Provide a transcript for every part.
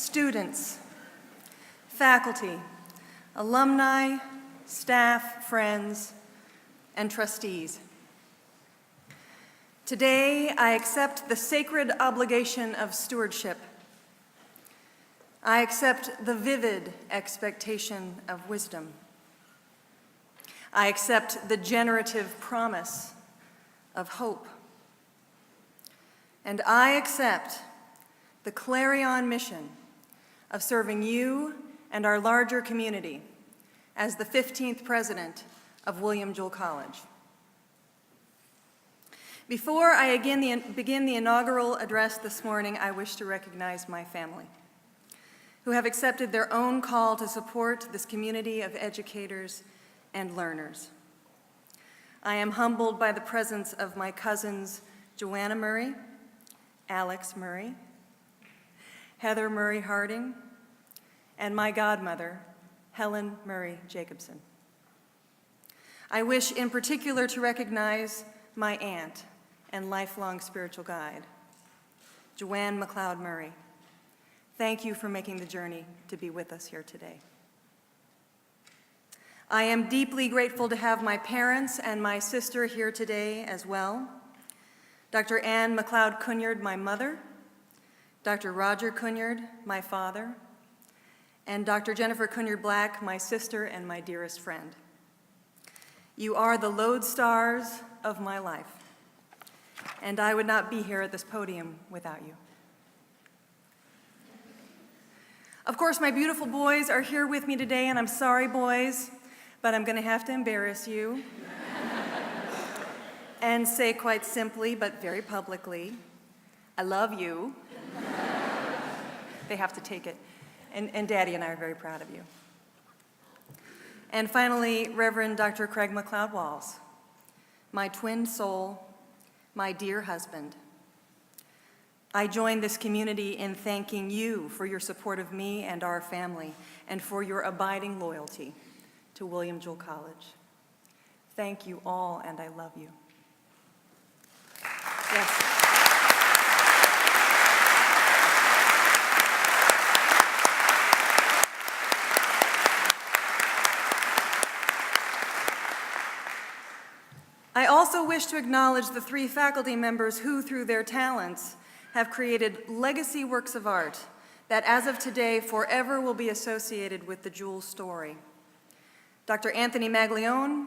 students, faculty, alumni, staff, friends, and trustees. Today, I accept the sacred obligation of stewardship. I accept the vivid expectation of wisdom. I accept the generative promise of hope. And I accept the clarion mission of serving you and our larger community as the 15th president of William Jewell College. Before I begin the inaugural address this morning, I wish to recognize my family, who have accepted their own call to support this community of educators and learners. I am humbled by the presence of my cousins Joanna Murray, Alex Murray, Heather Murray Harding, and my godmother, Helen Murray Jacobson. I wish in particular to recognize my aunt and lifelong spiritual guide, Joanne MacLeod Murray. Thank you for making the journey to be with us here today. I am deeply grateful to have my parents and my sister here today as well. Dr. Ann MacLeod Cunard, my mother, Dr. Roger Cunard, my father, and Dr. Jennifer Cunard Black, my sister and my dearest friend. You are the lodestars of my life, and I would not be here at this podium without you. Of course, my beautiful boys are here with me today, and I'm sorry, boys, but I'm going to have to embarrass you and say quite simply, but very publicly, I love you. They have to take it. And Daddy and I are very proud of you. And finally, Reverend Dr. Craig MacLeod Walls, my twin soul, my dear husband. I join this community in thanking you for your support of me and our family and for your abiding loyalty to William Jewell College. Thank you all, and I love you. Yes. I also wish to acknowledge the 3 faculty members who, through their talents, have created legacy works of art that, as of today, forever will be associated with the Jewell story. Dr. Anthony Maglione,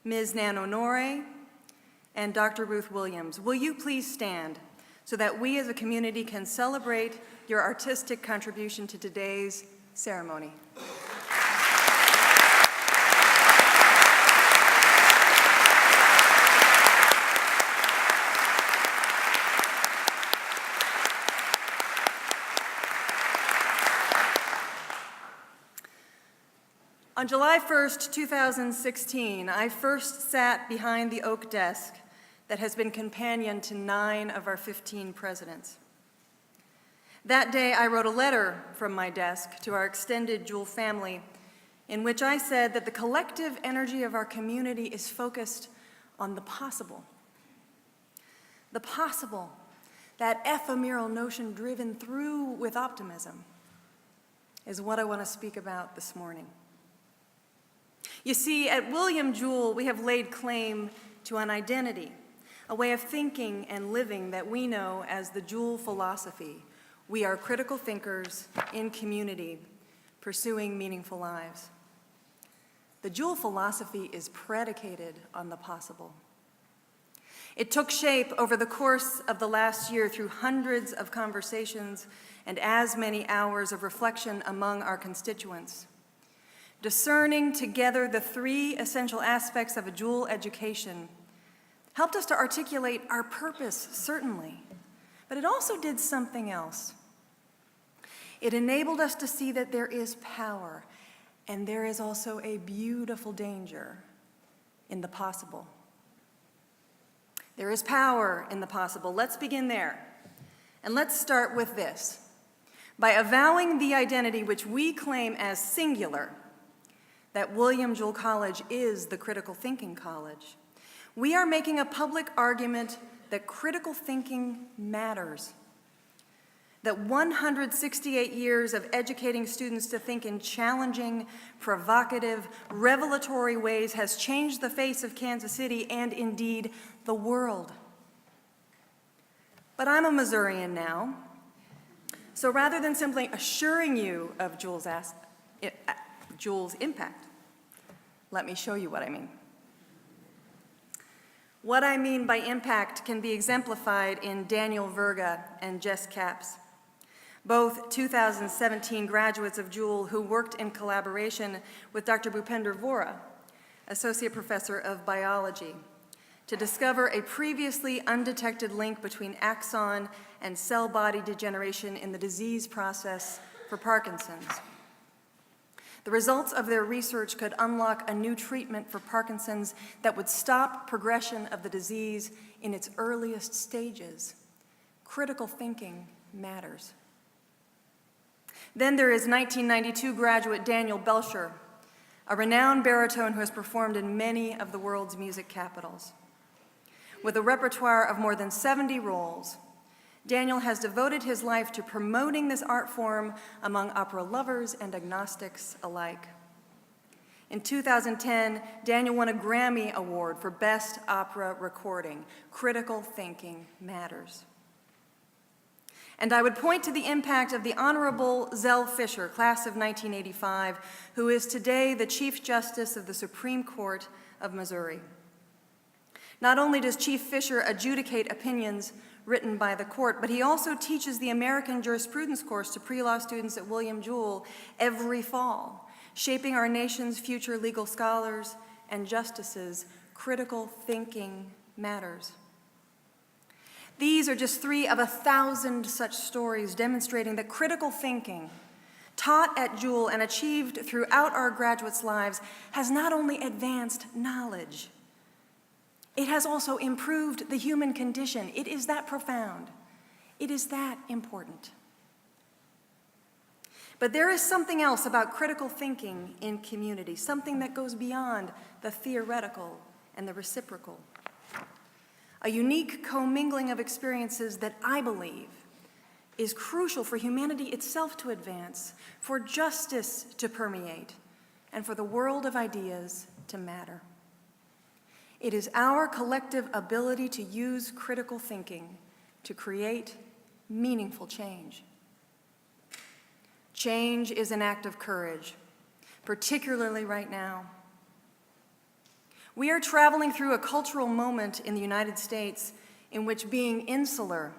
Ms. Nan Honore, and Dr. Ruth Williams. Will you please stand so that we as a community can celebrate your artistic contribution to today's ceremony? On July 1st, 2016, I first sat behind the oak desk that has been companion to 9 of our 15 presidents. That day, I wrote a letter from my desk to our extended Jewell family in which I said that the collective energy of our community is focused on the possible. The possible, that ephemeral notion driven through with optimism, is what I want to speak about this morning. You see, at William Jewell, we have laid claim to an identity, a way of thinking and living that we know as the Jewell philosophy. We are critical thinkers in community, pursuing meaningful lives. The Jewell philosophy is predicated on the possible. It took shape over the course of the last year through hundreds of conversations and as many hours of reflection among our constituents. Discerning together the 3 essential aspects of a Jewell education helped us to articulate our purpose, certainly, but it also did something else. It enabled us to see that there is power, and there is also a beautiful danger in the possible. There is power in the possible. Let's begin there. And let's start with this. By avowing the identity which we claim as singular, that William Jewell College is the critical thinking college, we are making a public argument that critical thinking matters. that 168 years of educating students to think in challenging, provocative, revelatory ways has changed the face of Kansas City and indeed the world. But I'm a Missourian now, so rather than simply assuring you of Jewell's impact, let me show you what I mean. What I mean by impact can be exemplified in Daniel Verga and Jess Capps, both 2017 graduates of Jewell who worked in collaboration with Dr. Bhupender Vora, Associate Professor of Biology, to discover a previously undetected link between axon and cell body degeneration in the disease process for Parkinson's. The results of their research could unlock a new treatment for Parkinson's that would stop progression of the disease in its earliest stages. Critical thinking matters. Then there is 1992 graduate Daniel Belcher, a renowned baritone who has performed in many of the world's music capitals. With a repertoire of more than 70 roles, Daniel has devoted his life to promoting this art form among opera lovers and agnostics alike. In 2010, Daniel won a Grammy Award for Best Opera Recording. Critical thinking matters. And I would point to the impact of the Honorable Zell Fisher, class of 1985, who is today the Chief Justice of the Supreme Court of Missouri. Not only does Chief Fisher adjudicate opinions written by the court, but he also teaches the American Jurisprudence course to pre-law students at William Jewell every fall, shaping our nation's future legal scholars and justices. Critical thinking matters. These are just 3 of 1,000 such stories demonstrating that critical thinking, taught at Jewell and achieved throughout our graduates' lives, has not only advanced knowledge, it has also improved the human condition. It is that profound. It is that important. But there is something else about critical thinking in community, something that goes beyond the theoretical and the reciprocal. A unique commingling of experiences that I believe is crucial for humanity itself to advance, for justice to permeate, and for the world of ideas to matter. It is our collective ability to use critical thinking to create meaningful change. Change is an act of courage, particularly right now. We are traveling through a cultural moment in the United States in which being insular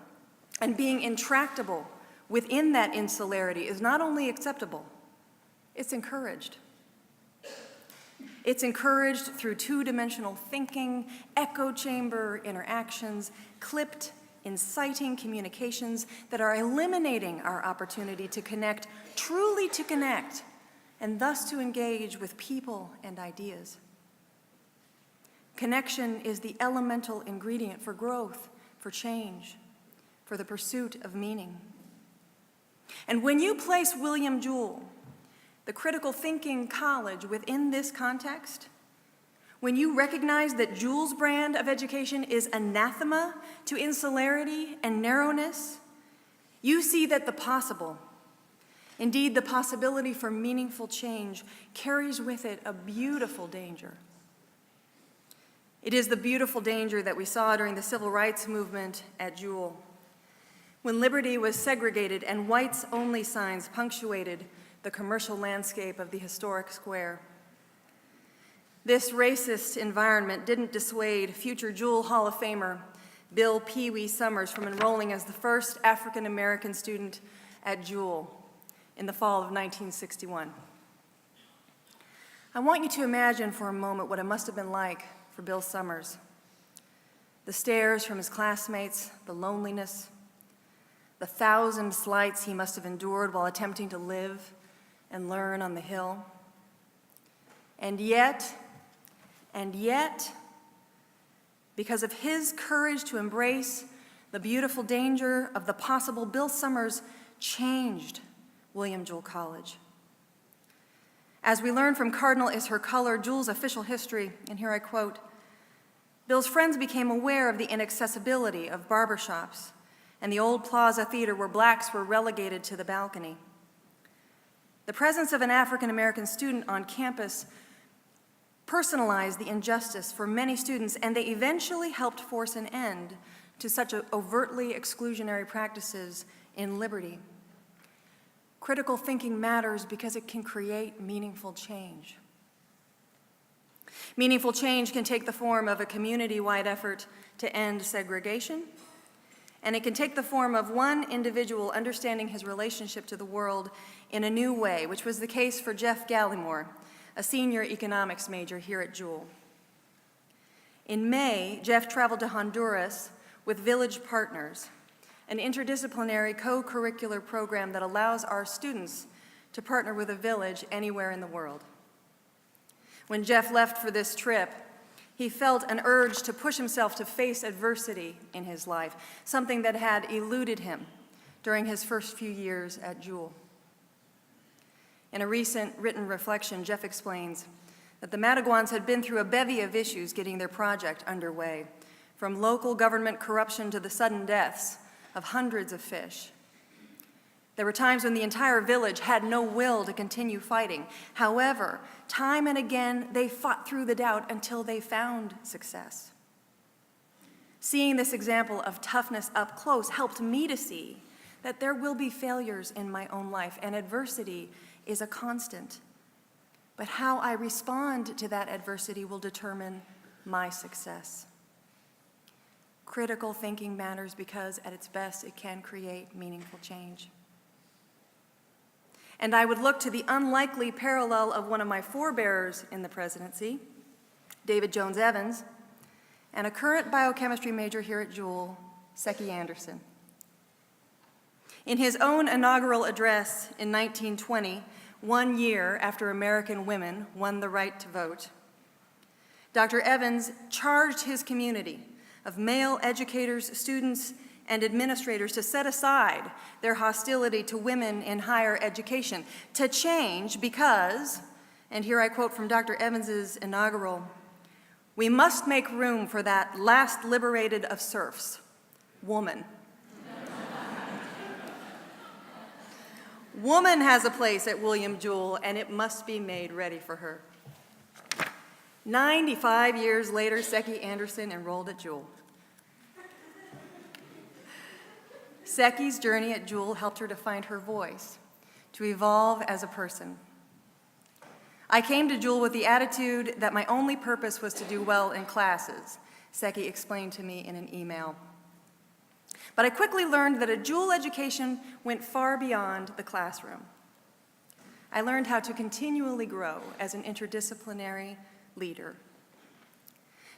and being intractable within that insularity is not only acceptable, it's encouraged. It's encouraged through two-dimensional thinking, echo chamber interactions, clipped, inciting communications that are eliminating our opportunity to connect, truly to connect, and thus to engage with people and ideas. Connection is the elemental ingredient for growth, for change, for the pursuit of meaning. And when you place William Jewell, the critical thinking college, within this context, when you recognize that Jewell's brand of education is anathema to insularity and narrowness, you see that the possible, indeed the possibility for meaningful change, carries with it a beautiful danger. It is the beautiful danger that we saw during the civil rights movement at Jewell, when liberty was segregated and whites-only signs punctuated the commercial landscape of the historic square. This racist environment didn't dissuade future Jewell Hall of Famer Bill Pee Wee Summers from enrolling as the first African-American student at Jewell in the fall of 1961. I want you to imagine for a moment what it must have been like for Bill Summers. The stares from his classmates, the loneliness, the 1,000 slights he must have endured while attempting to live and learn on the Hill. And yet, because of his courage to embrace the beautiful danger of the possible, Bill Summers changed William Jewell College. As we learn from Cardinal Is Her Color, Jewell's official history, and here I quote, Bill's friends became aware of the inaccessibility of barbershops and the old Plaza Theater where blacks were relegated to the balcony. The presence of an African American student on campus personalized the injustice for many students, and they eventually helped force an end to such overtly exclusionary practices in Liberty. Critical thinking matters because it can create meaningful change. Meaningful change can take the form of a community-wide effort to end segregation, and it can take the form of one individual understanding his relationship to the world in a new way, which was the case for Jeff Gallimore, a senior economics major here at Jewell. In May, Jeff traveled to Honduras with Village Partners, an interdisciplinary co-curricular program that allows our students to partner with a village anywhere in the world. When Jeff left for this trip, he felt an urge to push himself to face adversity in his life, something that had eluded him during his first few years at Jewell. In a recent written reflection, Jeff explains that the Mataguans had been through a bevy of issues getting their project underway, from local government corruption to the sudden deaths of hundreds of fish. There were times when the entire village had no will to continue fighting. However, time and again, they fought through the doubt until they found success. Seeing this example of toughness up close helped me to see that there will be failures in my own life, and adversity is a constant. But how I respond to that adversity will determine my success. Critical thinking matters because, at its best, it can create meaningful change. And I would look to the unlikely parallel of one of my forebears in the presidency, David Jones Evans, and a current biochemistry major here at Jewell, Seki Anderson. In his own inaugural address in 1920, 1 year after American women won the right to vote, Dr. Evans charged his community of male educators, students, and administrators to set aside their hostility to women in higher education, to change because, and here I quote from Dr. Evans's inaugural, "We must make room for that last liberated of serfs, woman." Woman has a place at William Jewell, and it must be made ready for her. 95 years later, Seki Anderson enrolled at Jewell. Seki's journey at Jewell helped her to find her voice, to evolve as a person. I came to Jewell with the attitude that my only purpose was to do well in classes, Seki explained to me in an email. But I quickly learned that a Jewell education went far beyond the classroom. I learned how to continually grow as an interdisciplinary leader.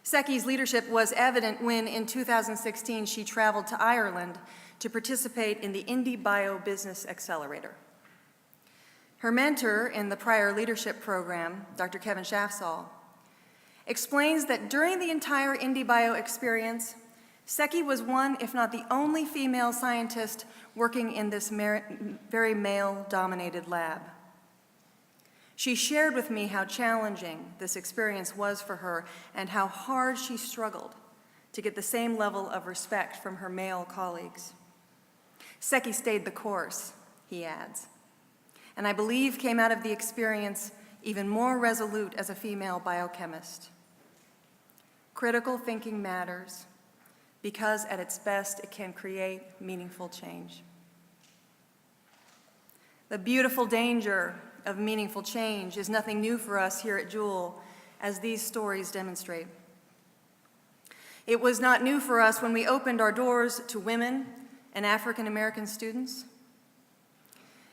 Seki's leadership was evident when, in 2016, she traveled to Ireland to participate in the Indie Bio Business Accelerator. Her mentor in the prior leadership program, Dr. Kevin Shafsall, explains that during the entire Indie Bio experience, Seki was one, if not the only female scientist working in this very male-dominated lab. She shared with me how challenging this experience was for her and how hard she struggled to get the same level of respect from her male colleagues. Seki stayed the course, he adds, and I believe came out of the experience even more resolute as a female biochemist. Critical thinking matters because at its best it can create meaningful change. The beautiful danger of meaningful change is nothing new for us here at Jewell, as these stories demonstrate. It was not new for us when we opened our doors to women and African American students.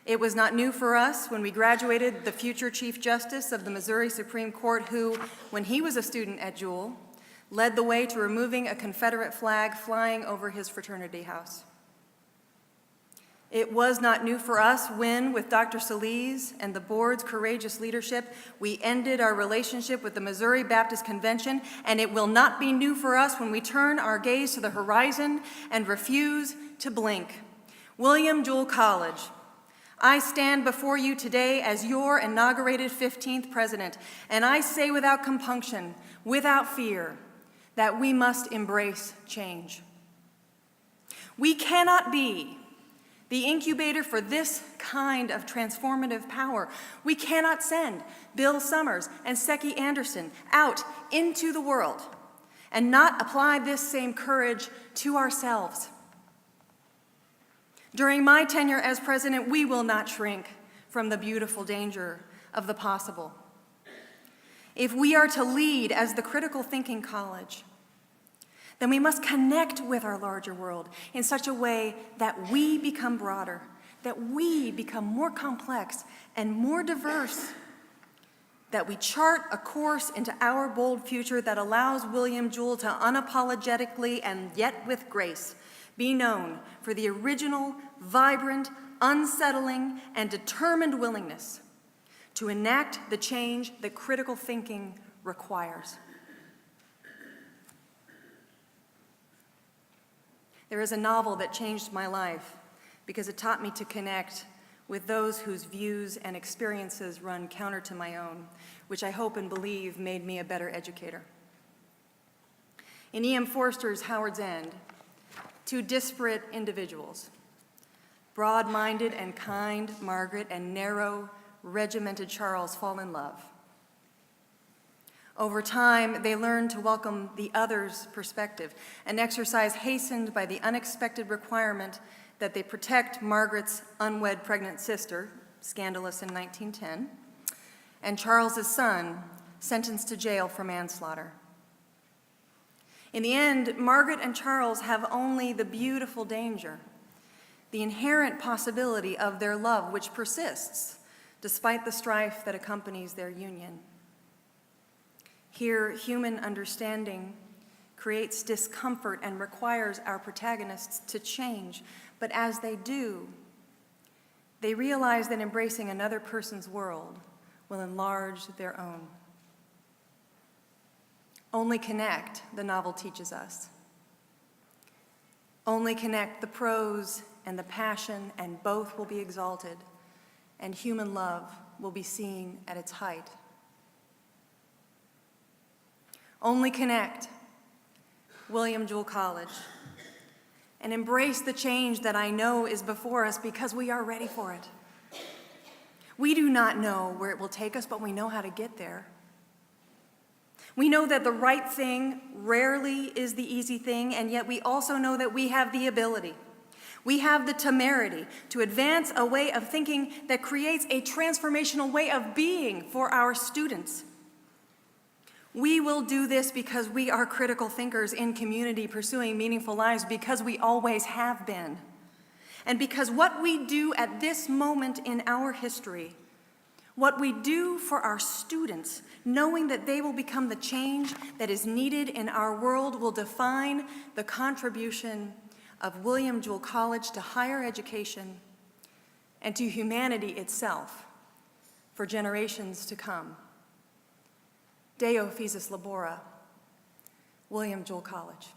It was not new for us when we graduated the future Chief Justice of the Missouri Supreme Court who, when he was a student at Jewell, led the way to removing a Confederate flag flying over his fraternity house. It was not new for us when, with Dr. Solis and the board's courageous leadership, we ended our relationship with the Missouri Baptist Convention, and it will not be new for us when we turn our gaze to the horizon and refuse to blink. William Jewell College, I stand before you today as your inaugurated 15th president, and I say without compunction, without fear, that we must embrace change. We cannot be the incubator for this kind of transformative power. We cannot send Bill Summers and Seki Anderson out into the world and not apply this same courage to ourselves. During my tenure as president, we will not shrink from the beautiful danger of the possible. If we are to lead as the critical thinking college, then we must connect with our larger world in such a way that we become broader, that we become more complex and more diverse, that we chart a course into our bold future that allows William Jewell to unapologetically and yet with grace be known for the original, vibrant, unsettling, and determined willingness to enact the change that critical thinking requires. There is a novel that changed my life because it taught me to connect with those whose views and experiences run counter to my own, which I hope and believe made me a better educator. In E.M. Forster's Howard's End, two disparate individuals, broad-minded and kind Margaret and narrow, regimented Charles, fall in love. Over time, they learn to welcome the other's perspective, an exercise hastened by the unexpected requirement that they protect Margaret's unwed pregnant sister, scandalous in 1910, and Charles's son, sentenced to jail for manslaughter. In the end, Margaret and Charles have only the beautiful danger, the inherent possibility of their love, which persists despite the strife that accompanies their union. Here, human understanding creates discomfort and requires our protagonists to change, but as they do, they realize that embracing another person's world will enlarge their own. Only connect, the novel teaches us. Only connect the prose and the passion, and both will be exalted, and human love will be seen at its height. Only connect, William Jewell College, and embrace the change that I know is before us because we are ready for it. We do not know where it will take us, but we know how to get there. We know that the right thing rarely is the easy thing, and yet we also know that we have the ability. We have the temerity to advance a way of thinking that creates a transformational way of being for our students. We will do this because we are critical thinkers in community pursuing meaningful lives, because we always have been. And because what we do at this moment in our history, what we do for our students, knowing that they will become the change that is needed in our world, will define the contribution of William Jewell College to higher education and to humanity itself for generations to come. Deo Physis Labora, William Jewell College.